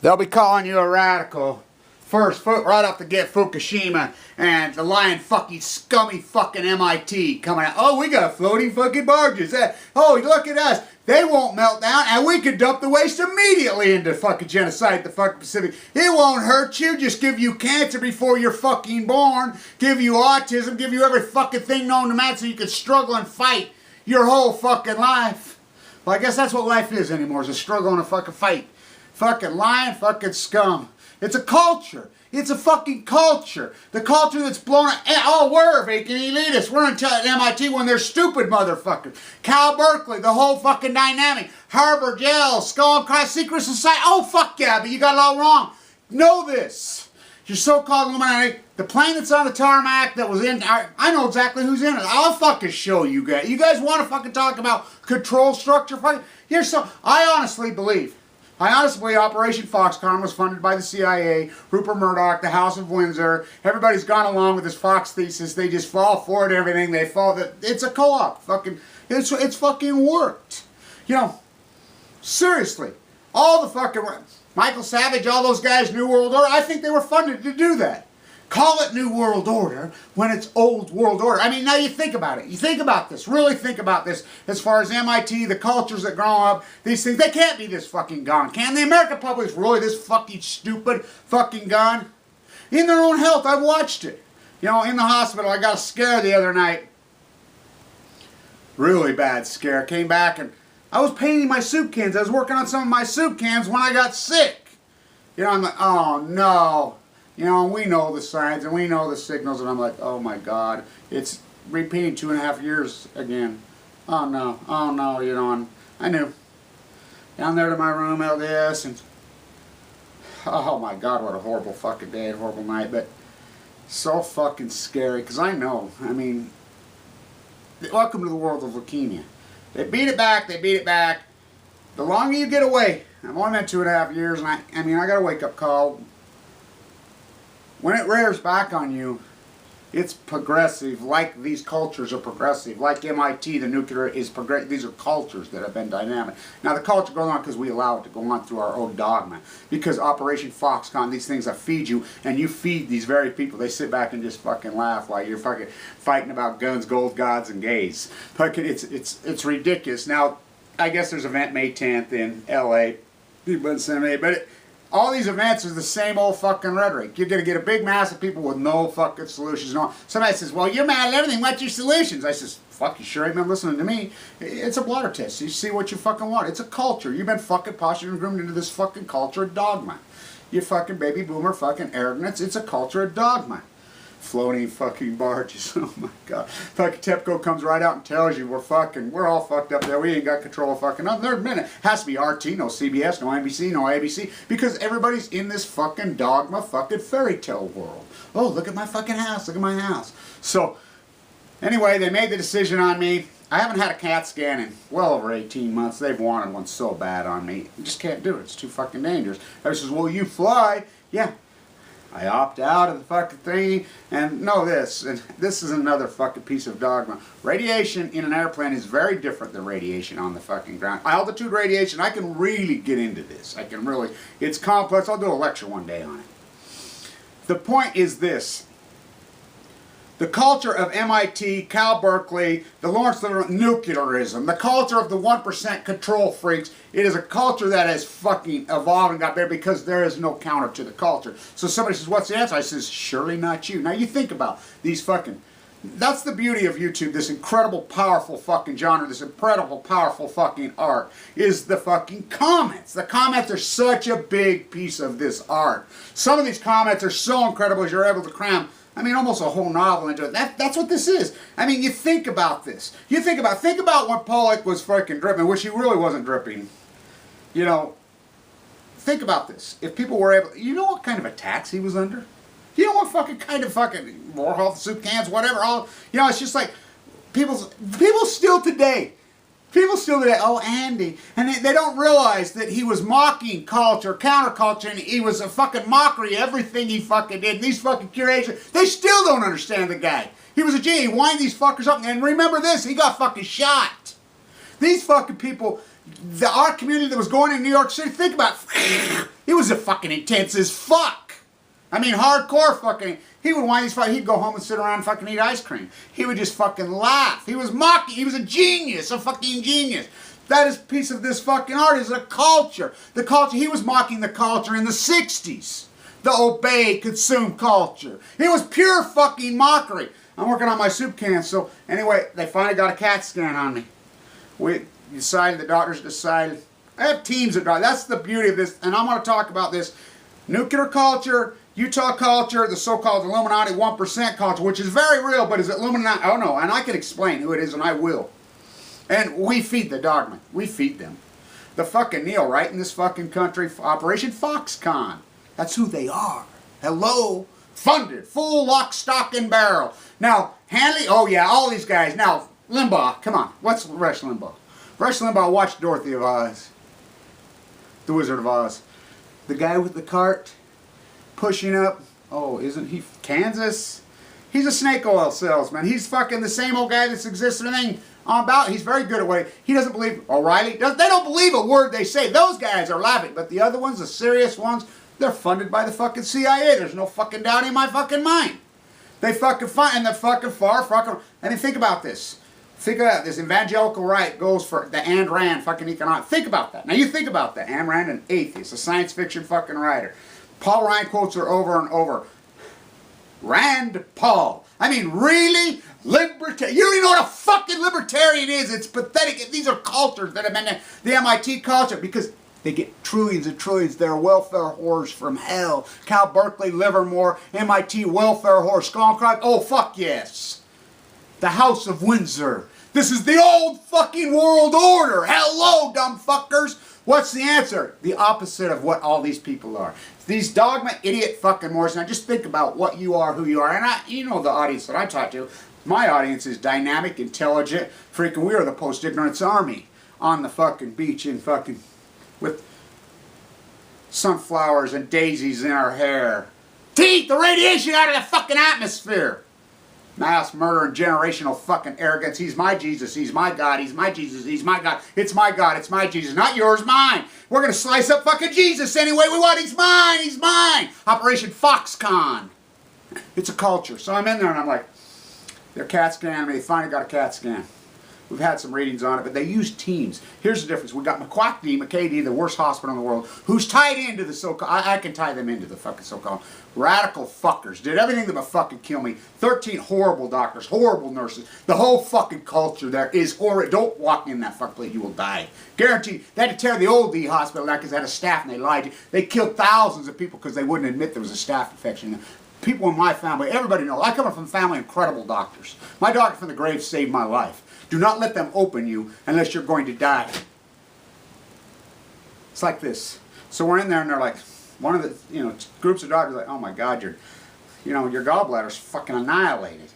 They'll be calling you a radical. First, right off the get, Fukushima and the lying fucking scummy fucking MIT coming out. Oh, we got floating fucking barges. Oh, look at us. They won't melt down, and we could dump the waste immediately into fucking genocide, the fucking Pacific. It won't hurt you. Just give you cancer before you're fucking born. Give you autism. Give you every fucking thing known to man so you can struggle and fight your whole fucking life. Well, I guess that's what life is anymore, is a struggle and a fucking fight. Fucking lying, fucking scum. It's a culture. It's a fucking culture. The culture that's blown up. Oh, we're fucking elitists. We're in MIT when they're stupid motherfuckers. Cal Berkeley, the whole fucking dynamic. Harvard, Yale, Skull and Cross, Secret Society. Oh, fuck yeah, but you got it all wrong. Know this. Your so-called Illuminati, the plane that's on the tarmac that was in, I know exactly who's in it. I'll fucking show you guys. You guys want to fucking talk about control structure? I honestly believe Operation Foxconn was funded by the CIA, Rupert Murdoch, the House of Windsor. Everybody's gone along with this Fox thesis. They just fall for it, everything. They fall. It's a co-op. It's fucking worked. You know, seriously. All the fucking... Michael Savage, all those guys, New World Order, I think they were funded to do that. Call it New World Order when it's Old World Order. I mean, now you think about it. You think about this. Really think about this. As far as MIT, the cultures that grow up, these things, they can't be this fucking gone. Can the American public really this fucking stupid fucking gone? In their own health, I've watched it. You know, in the hospital, I got a scare the other night. Really bad scare. Came back and I was painting my soup cans. I was working on some of my soup cans when I got sick. You know, I'm like, oh no. You know, and we know the signs and we know the signals, and I'm like, oh my God, it's repeating 2.5 years again. Oh no, you know, and I knew. Down there to my room, LDS, and oh my God, what a horrible fucking day, a horrible night, but so fucking scary, because I know, I mean, welcome to the world of leukemia. They beat it back, they beat it back. The longer you get away, I've only been 2.5 years, and I mean, I got a wake-up call. When it rears back on you, it's progressive, like these cultures are progressive, like MIT, the nuclear is progressive. These are cultures that have been dynamic. Now the culture goes on because we allow it to go on through our own dogma. Because Operation Foxconn, these things that feed you, and you feed these very people, they sit back and just fucking laugh while you're fucking fighting about guns, gold, gods, and gays. Fucking, it's ridiculous. Now, I guess there's an event May 10th in LA, but all these events are the same old fucking rhetoric. You're going to get a big mass of people with no fucking solutions. No. Somebody says, well, you're mad at everything. What's your solutions? I says, fuck, you sure ain't been listening to me. It's a blotter test. You see what you fucking want. It's a culture. You've been fucking postured and groomed into this fucking culture of dogma. You fucking baby boomer fucking arrogance. It's a culture of dogma. Floating fucking barges. Oh my God. Fucking TEPCO comes right out and tells you we're all fucked up there. We ain't got control of fucking nothing. They're admitting it. Has to be RT, no CBS, no NBC, no ABC, because everybody's in this fucking dogma fucking fairy tale world. Oh, look at my fucking house. Look at my house. So, anyway, they made the decision on me. I haven't had a CAT scan in well over 18 months. They've wanted one so bad on me. I just can't do it. It's too fucking dangerous. Everybody says, well, you fly. Yeah. I opt out of the fucking thing, and know this, and this is another fucking piece of dogma. Radiation in an airplane is very different than radiation on the fucking ground. Altitude radiation, I can really get into this. It's complex. I'll do a lecture one day on it. The point is this. The culture of MIT, Cal Berkeley, the Lawrence nuclearism, the culture of the 1% control freaks, it is a culture that has fucking evolved and got better because there is no counter to the culture. So somebody says, what's the answer? I says, surely not you. Now you think about these fucking, that's the beauty of YouTube, this incredible, powerful fucking genre, this incredible, powerful fucking art, is the fucking comments. The comments are such a big piece of this art. Some of these comments are so incredible as you're able to cram, I mean, almost a whole novel into it. That's what this is. I mean, you think about this. Think about when Pollock was fucking dripping, which he really wasn't dripping. You know, think about this. If people were able, you know what kind of attacks he was under? You know what fucking kind of fucking Warhol soup cans, whatever, all, you know, it's just like, people still today, oh, Andy, and they don't realize that he was mocking culture, counterculture, and he was a fucking mockery of everything he fucking did. And these fucking curators, they still don't understand the guy. He was a G. He wind these fuckers up, and remember this, he got fucking shot. These fucking people, our community that was going in New York City, think about it. It was a fucking intense as fuck. I mean, hardcore fucking. He would whine, he'd go home and sit around and fucking eat ice cream. He would just fucking laugh. He was mocking. He was a genius, a fucking genius. That is piece of this fucking art is a culture. The culture, he was mocking the culture in the 60s. The obey, consume culture. It was pure fucking mockery. I'm working on my soup can, so anyway, they finally got a CAT scan on me. We decided, the doctors decided, I have teams of doctors. That's the beauty of this, and I'm going to talk about this. Nuclear culture, Utah culture, the so-called Illuminati 1% culture, which is very real, but is it Illuminati? Oh no, and I can explain who it is, and I will. And we feed the dogma. We feed them. The fucking Neil, right, in this fucking country, Operation Foxconn. That's who they are. Hello? Funded. Full lock, stock, and barrel. Now, Hanley, oh yeah, all these guys. Now, Limbaugh, come on. What's Rush Limbaugh? Rush Limbaugh watched Dorothy of Oz. The Wizard of Oz. The guy with the cart pushing up. Oh, isn't he Kansas? He's a snake oil salesman. He's fucking the same old guy that's existed everything on about. He's very good at what he doesn't believe. O'Reilly, they don't believe a word they say. Those guys are laughing. But the other ones, the serious ones, they're funded by the fucking CIA. There's no fucking doubt in my fucking mind. They fucking fund, and they're fucking far fucking. I mean, think about this. Think about this. Evangelical right goes for the Ayn Rand fucking economic. Think about that. Now you think about that. Ayn Rand, an atheist, a science fiction fucking writer. Paul Ryan quotes her over and over. Rand Paul. I mean, really? Libertarian. You don't even know what a fucking libertarian is. It's pathetic. These are cultures that have been the MIT culture because they get trillions and trillions. They're welfare whores from hell. Cal Berkeley, Livermore, MIT welfare whore. Skull Crime. Oh, fuck yes. The House of Windsor. This is the old fucking world order. Hello, dumb fuckers. What's the answer? The opposite of what all these people are. These dogma idiot fucking Morris. Now just think about what you are, who you are. And you know the audience that I talk to. My audience is dynamic, intelligent, freaking we are the post-ignorance army on the fucking beach in fucking with sunflowers and daisies in our hair. To eat the radiation out of the fucking atmosphere. Mass murder and generational fucking arrogance. He's my Jesus. He's my God. He's my Jesus. He's my God. It's my God. It's my Jesus. Not yours. Mine. We're going to slice up fucking Jesus any way we want. He's mine. He's mine. Operation Foxconn. It's a culture. So I'm in there and I'm like, they're CAT scanning me. They finally got a CAT scan. We've had some readings on it, but they use teams. Here's the difference. We got McKD, the worst hospital in the world, who's tied into the so-called, I can tie them into the fucking so-called radical fuckers. Did everything that would fucking kill me. 13 horrible doctors, horrible nurses. The whole fucking culture there is horrible. Don't walk in that fucking place, you will die. Guaranteed. They had to tear the old D hospital down because they had a staff and they lied. They killed thousands of people because they wouldn't admit there was a staph infection. People in my family, everybody knows. I come from a family of incredible doctors. My doctor from the grave saved my life. Do not let them open you unless you're going to die. It's like this. So we're in there and they're like, one of the groups of doctors are like, oh my God, your gallbladder's fucking annihilated.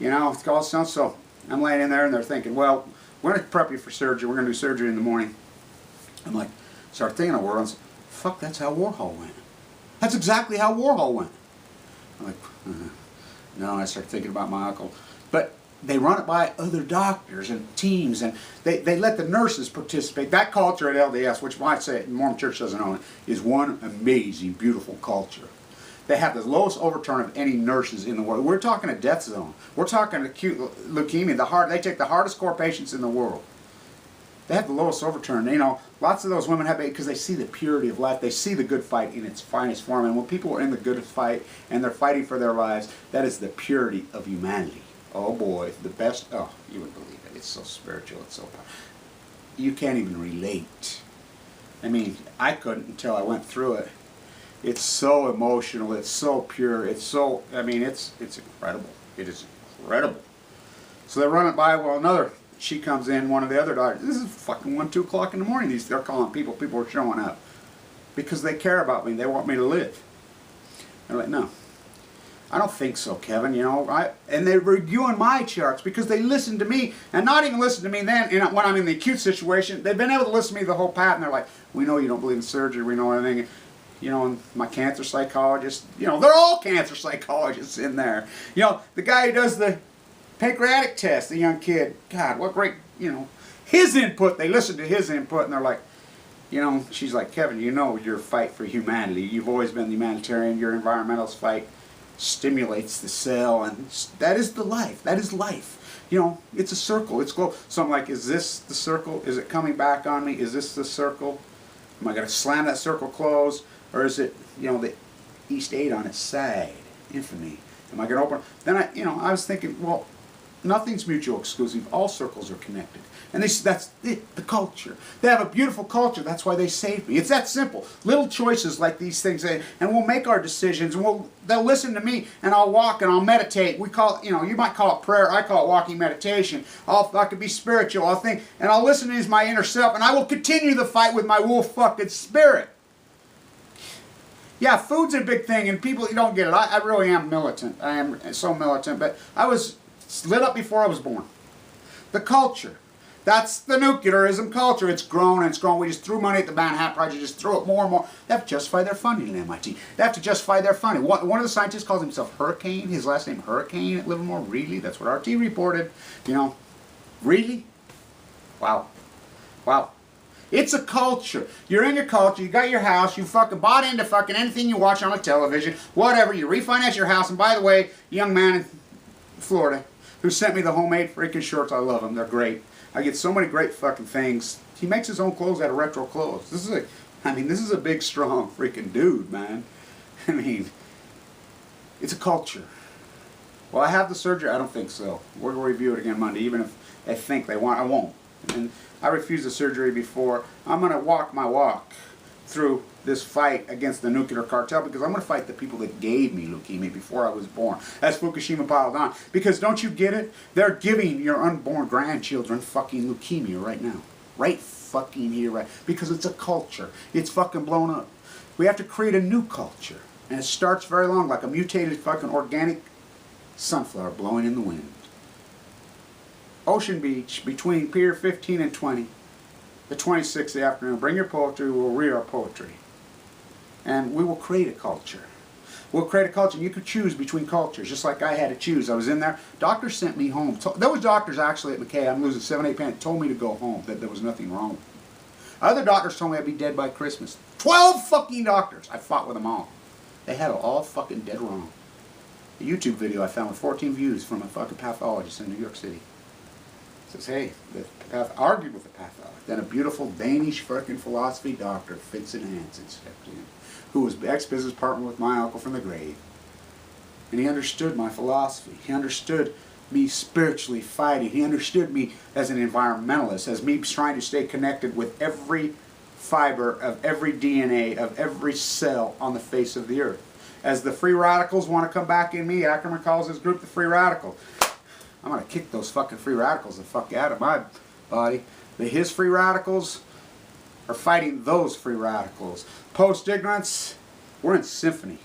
It's called so. I'm laying in there and they're thinking, well, we're going to prep you for surgery. We're going to do surgery in the morning. I'm like, start thinking of words. Fuck, that's how Warhol went. That's exactly how Warhol went. I'm like, no, I start thinking about my uncle. But they run it by other doctors and teams, and they let the nurses participate. That culture at LDS, which I say the Mormon Church doesn't own it, is one amazing, beautiful culture. They have the lowest overturn of any nurses in the world. We're talking a death zone. We're talking acute leukemia. They take the hardest core patients in the world. They have the lowest overturn. Lots of those women have it because they see the purity of life. They see the good fight in its finest form. And when people are in the good fight and they're fighting for their lives, that is the purity of humanity. Oh boy, the best. Oh, you would believe it. It's so spiritual. It's so powerful. You can't even relate. I mean, I couldn't until I went through it. It's so emotional. It's so pure. It's so. I mean, it's incredible. It is incredible. So they run it by. Well, she comes in. One of the other doctors. This is fucking 1, 2 o'clock in the morning. They're calling people. People are showing up because they care about me. They want me to live. They're like, no. I don't think so, Kevin, and they're reviewing my charts because they listen to me, and not even listen to me then, when I'm in the acute situation, they've been able to listen to me the whole path, and they're like, we know you don't believe in surgery, we know everything, and my cancer psychologist, they're all cancer psychologists in there. The guy who does the pancreatic test, the young kid, God, what great, his input. They listen to his input and they're like, you know, she's like, Kevin, you know your fight for humanity. You've always been the humanitarian. Your environmentalist fight stimulates the cell, and that is the life. That is life. You know, it's a circle. It's glow. So I'm like, is this the circle? Is it coming back on me? Is this the circle? Am I going to slam that circle closed? Or is it, you know, the East 8 on its side? Infamy. Am I going to open? Then I was thinking, well, nothing's mutual exclusive. All circles are connected. And that's it, the culture. They have a beautiful culture. That's why they saved me. It's that simple. Little choices like these things, and we'll make our decisions. And they'll listen to me, and I'll walk and I'll meditate. We call it, you know, you might call it prayer. I call it walking meditation. I could be spiritual. I'll think, and I'll listen to my inner self, and I will continue the fight with my wolf fucking spirit. Yeah, food's a big thing, and people, you don't get it. I really am militant. I am so militant, but I was lit up before I was born. The culture. That's the nuclearism culture. It's grown and it's grown. We just threw money at the Manhattan Project, just threw it more and more. They have to justify their funding at MIT. They have to justify their funding. One of the scientists calls himself Hurricane. His last name Hurricane at Livermore. Really? That's what RT reported. You know, really? Wow. Wow. It's a culture. You're in your culture. You got your house. You fucking bought into fucking anything you watch on the television. Whatever. You refinance your house. And by the way, young man in Florida who sent me the homemade freaking shorts. I love them. They're great. I get so many great fucking things. He makes his own clothes out of retro clothes. This is a big, strong freaking dude, man. I mean, it's a culture. Will I have the surgery? I don't think so. We're going to review it again Monday, even if I think they want. I won't. And I refused the surgery before. I'm going to walk my walk through this fight against the nuclear cartel, because I'm going to fight the people that gave me leukemia before I was born, as Fukushima piled on. Because don't you get it? They're giving your unborn grandchildren fucking leukemia right now. Right fucking here, right? Because it's a culture. It's fucking blown up. We have to create a new culture. And it starts very long, like a mutated fucking organic sunflower blowing in the wind. Ocean Beach, between Pier 15 and 20. The 26th of the afternoon. Bring your poetry, we'll read our poetry. And we will create a culture. We'll create a culture. And you could choose between cultures, just like I had to choose. I was in there. Doctors sent me home. There was doctors actually at McKay, I'm losing 7-8 pounds, told me to go home, that there was nothing wrong with me. Other doctors told me I'd be dead by Christmas. 12 fucking doctors. I fought with them all. They had it all fucking dead wrong. A YouTube video I found with 14 views from a fucking pathologist in New York City. Says, hey, argued with the pathologist. Then a beautiful Danish fucking philosophy doctor, Vincent Hansen, stepped in, who was ex-business partner with my uncle from the grave. And he understood my philosophy. He understood me spiritually fighting. He understood me as an environmentalist, as me trying to stay connected with every fiber of every DNA of every cell on the face of the earth. As the free radicals want to come back in me, Ackerman calls his group the free radicals. I'm going to kick those fucking free radicals the fuck out of my body. His free radicals are fighting those free radicals. Post-ignorance, we're in symphony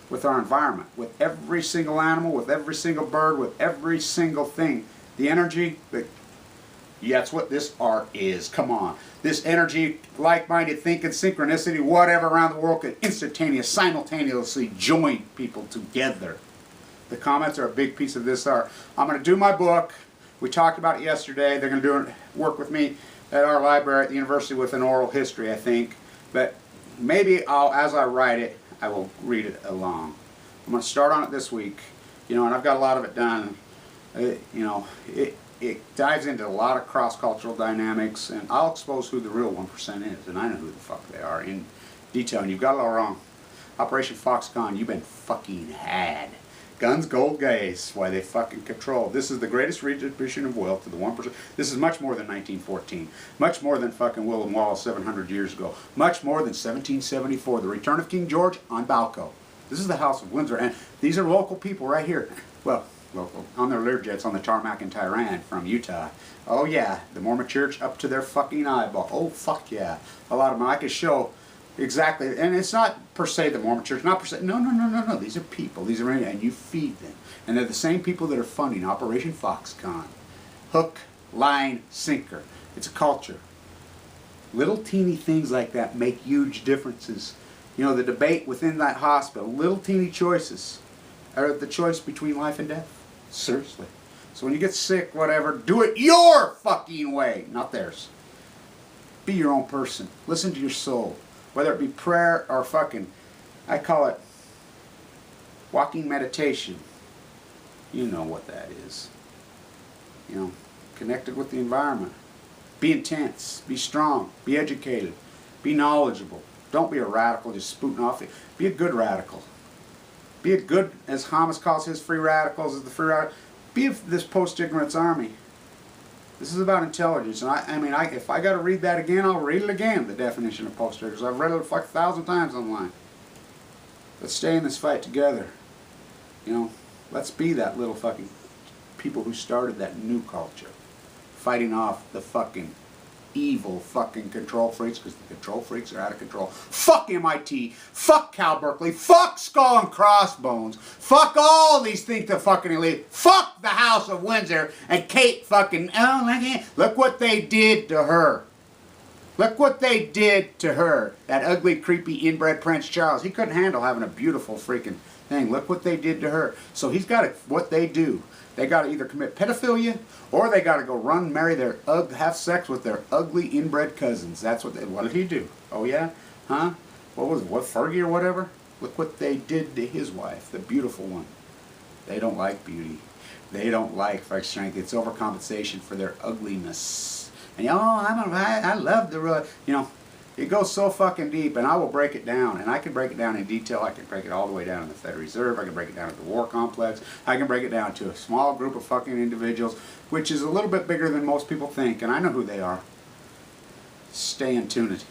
with our environment, with every single animal, with every single bird, with every single thing. The energy, yeah, that's what this art is. Come on. This energy, like-minded thinking, synchronicity, whatever around the world could simultaneously join people together. The comments are a big piece of this art. I'm going to do my book. We talked about it yesterday. They're going to work with me at our library at the university with an oral history, I think. But maybe as I write it, I will read it along. I'm going to start on it this week. You know, and I've got a lot of it done. You know, it dives into a lot of cross-cultural dynamics, and I'll expose who the real 1% is, and I know who the fuck they are in detail. And you've got it all wrong. Operation Foxconn, you've been fucking had. Guns, gold, gays, why they fucking control. This is the greatest redistribution of wealth to the 1%. This is much more than 1914. Much more than fucking William Wallace 700 years ago. Much more than 1774, the return of King George on BALCO. This is the House of Windsor, and these are local people right here. Well, local, on their Learjets on the tarmac in Tehran from Utah. Oh yeah, the Mormon church up to their fucking eyeball. Oh fuck yeah. A lot of them, I could show exactly, and it's not per se the Mormon church, not per se, no, these are people, these are, and you feed them. And they're the same people that are funding Operation Foxconn. Hook, line, sinker. It's a culture. Little teeny things like that make huge differences. You know, the debate within that hospital, little teeny choices are the choice between life and death. Seriously. So when you get sick, whatever, do it your fucking way, not theirs. Be your own person. Listen to your soul. Whether it be prayer or fucking, I call it walking meditation. You know what that is. You know, connected with the environment. Be intense. Be strong. Be educated. Be knowledgeable. Don't be a radical just spooting off. Be a good radical. Be a good, as Hamas calls his free radicals, as the free radical. Be this post-ignorance army. This is about intelligence. And I mean, if I got to read that again, I'll read it again, the definition of post-ignorance. I've read it like 1,000 times online. Let's stay in this fight together. You know, let's be that little fucking people who started that new culture. Fighting off the fucking evil fucking control freaks, because the control freaks are out of control. Fuck MIT, fuck Cal Berkeley, fuck Skull and Crossbones, fuck all these things to fucking elite, fuck the House of Windsor and Kate fucking, oh, look what they did to her. Look what they did to her. That ugly, creepy, inbred Prince Charles. He couldn't handle having a beautiful freaking thing. Look what they did to her. So he's got to, what they do. They got to either commit pedophilia or they got to go run, marry their, have sex with their ugly inbred cousins. That's what they, what did he do? Oh yeah? Huh? What was it? What, Fergie or whatever? Look what they did to his wife, the beautiful one. They don't like beauty. They don't like strength. It's overcompensation for their ugliness. And I love the, you know, it goes so fucking deep, and I will break it down, and I can break it down in detail. I can break it all the way down to the Federal Reserve. I can break it down to the war complex. I can break it down to a small group of fucking individuals, which is a little bit bigger than most people think, and I know who they are. Stay in tuned.